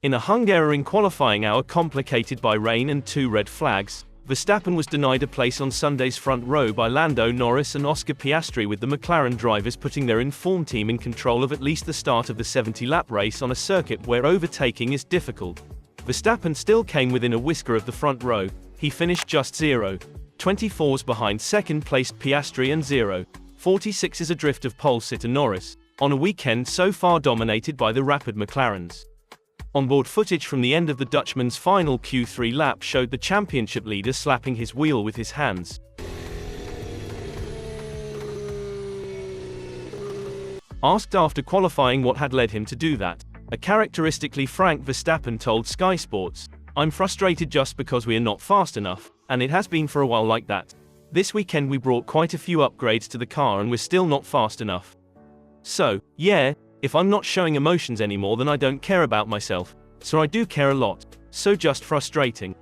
In a Hungarian qualifying hour complicated by rain and 2 red flags, Verstappen was denied a place on Sunday's front row by Lando, Norris and Oscar Piastri, with the McLaren drivers putting their informed team in control of at least the start of the 70-lap race on a circuit where overtaking is difficult. Verstappen still came within a whisker of the front row. He finished just 0.24 behind second-placed Piastri and 0.46 adrift of pole sitter Norris, on a weekend so far dominated by the rapid McLarens. Onboard footage from the end of the Dutchman's final Q3 lap showed the championship leader slapping his wheel with his hands. Asked after qualifying what had led him to do that, a characteristically frank Verstappen told Sky Sports, "I'm frustrated just because we are not fast enough, and it has been for a while like that. This weekend we brought quite a few upgrades to the car and we're still not fast enough. So, yeah, if I'm not showing emotions anymore then I don't care about myself, so I do care a lot, so just frustrating.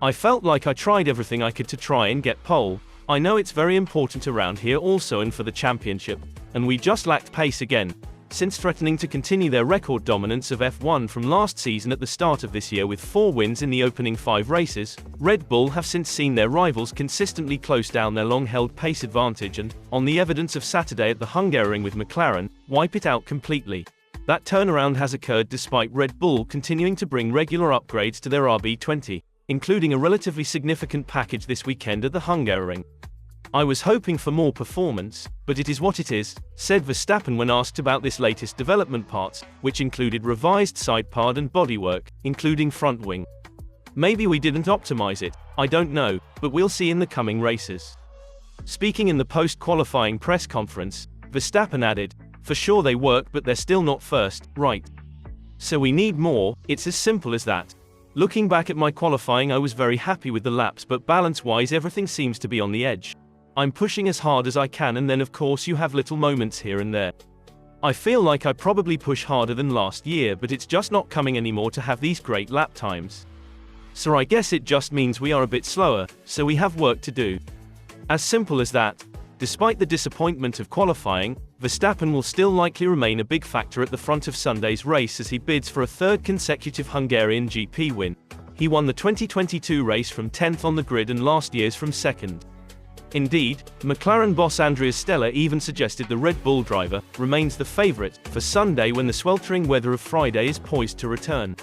I felt like I tried everything I could to try and get pole. I know it's very important around here also and for the championship, and we just lacked pace again." Since threatening to continue their record dominance of F1 from last season at the start of this year with 4 wins in the opening 5 races, Red Bull have since seen their rivals consistently close down their long-held pace advantage and, on the evidence of Saturday at the Hungaroring with McLaren, wipe it out completely. That turnaround has occurred despite Red Bull continuing to bring regular upgrades to their RB20, including a relatively significant package this weekend at the Hungaroring. "I was hoping for more performance, but it is what it is," said Verstappen when asked about this latest development parts, which included revised side pod and bodywork, including front wing. "Maybe we didn't optimize it, I don't know, but we'll see in the coming races." Speaking in the post-qualifying press conference, Verstappen added, "For sure they work, but they're still not first, right? So we need more, it's as simple as that. Looking back at my qualifying I was very happy with the laps, but balance-wise everything seems to be on the edge. I'm pushing as hard as I can and then of course you have little moments here and there. I feel like I probably push harder than last year, but it's just not coming anymore to have these great lap times. So I guess it just means we are a bit slower, so we have work to do. As simple as that." Despite the disappointment of qualifying, Verstappen will still likely remain a big factor at the front of Sunday's race as he bids for a 3rd consecutive Hungarian GP win. He won the 2022 race from 10th on the grid and last year's from 2nd. Indeed, McLaren boss Andrea Stella even suggested the Red Bull driver remains the favorite for Sunday when the sweltering weather of Friday is poised to return.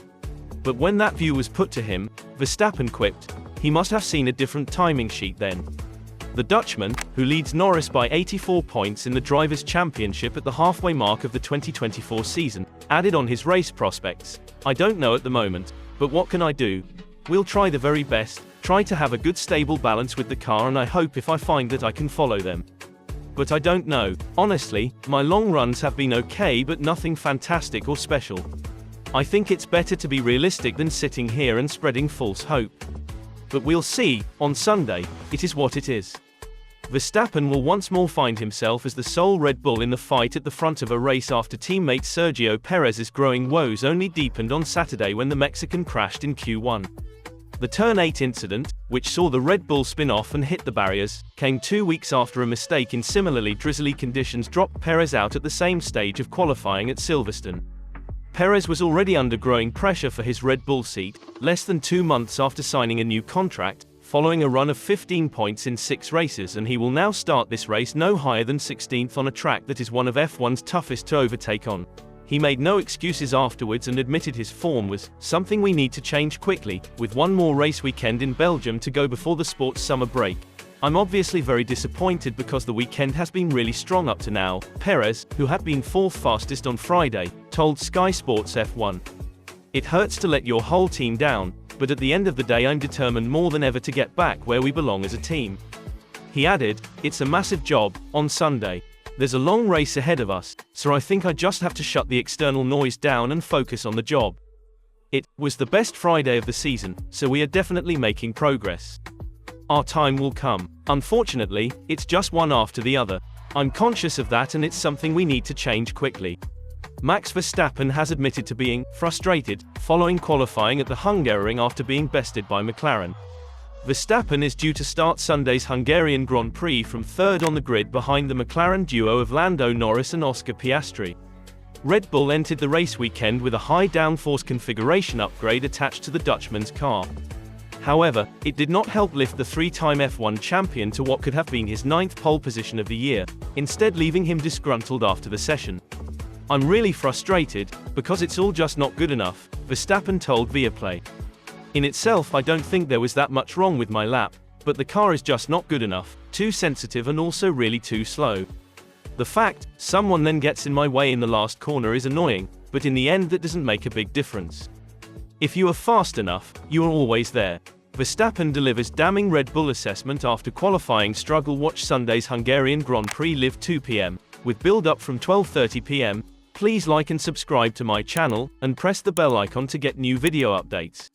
But when that view was put to him, Verstappen quipped, he must have seen a different timing sheet then. The Dutchman, who leads Norris by 84 points in the Drivers' Championship at the halfway mark of the 2024 season, added on his race prospects, "I don't know at the moment, but what can I do? We'll try the very best, try to have a good stable balance with the car, and I hope if I find that I can follow them. But I don't know, honestly, my long runs have been okay but nothing fantastic or special. I think it's better to be realistic than sitting here and spreading false hope. But we'll see, on Sunday, it is what it is." Verstappen will once more find himself as the sole Red Bull in the fight at the front of a race after teammate Sergio Perez's growing woes only deepened on Saturday when the Mexican crashed in Q1. The Turn 8 incident, which saw the Red Bull spin off and hit the barriers, came 2 weeks after a mistake in similarly drizzly conditions dropped Perez out at the same stage of qualifying at Silverstone. Perez was already under growing pressure for his Red Bull seat, less than 2 months after signing a new contract, following a run of 15 points in 6 races, and he will now start this race no higher than 16th on a track that is one of F1's toughest to overtake on. He made no excuses afterwards and admitted his form was something we need to change quickly, with one more race weekend in Belgium to go before the sport's summer break. "I'm obviously very disappointed because the weekend has been really strong up to now," Perez, who had been 4th fastest on Friday, told Sky Sports F1. "It hurts to let your whole team down, but at the end of the day I'm determined more than ever to get back where we belong as a team." He added, "It's a massive job on Sunday. There's a long race ahead of us, so I think I just have to shut the external noise down and focus on the job. It was the best Friday of the season, so we are definitely making progress. Our time will come. Unfortunately, it's just one after the other. I'm conscious of that and it's something we need to change quickly." Max Verstappen has admitted to being frustrated following qualifying at the Hungaroring after being bested by McLaren. Verstappen is due to start Sunday's Hungarian Grand Prix from 3rd on the grid behind the McLaren duo of Lando Norris and Oscar Piastri. Red Bull entered the race weekend with a high downforce configuration upgrade attached to the Dutchman's car. However, it did not help lift the three-time F1 champion to what could have been his 9th pole position of the year, instead leaving him disgruntled after the session. "I'm really frustrated, because it's all just not good enough," Verstappen told Viaplay. "In itself I don't think there was that much wrong with my lap, but the car is just not good enough, too sensitive and also really too slow. The fact someone then gets in my way in the last corner is annoying, but in the end that doesn't make a big difference. If you are fast enough, you are always there." Verstappen delivers damning Red Bull assessment after qualifying struggle. Watch Sunday's Hungarian Grand Prix live 2 p.m, with build-up from 12:30 p.m. Please like and subscribe to my channel, and press the bell icon to get new video updates.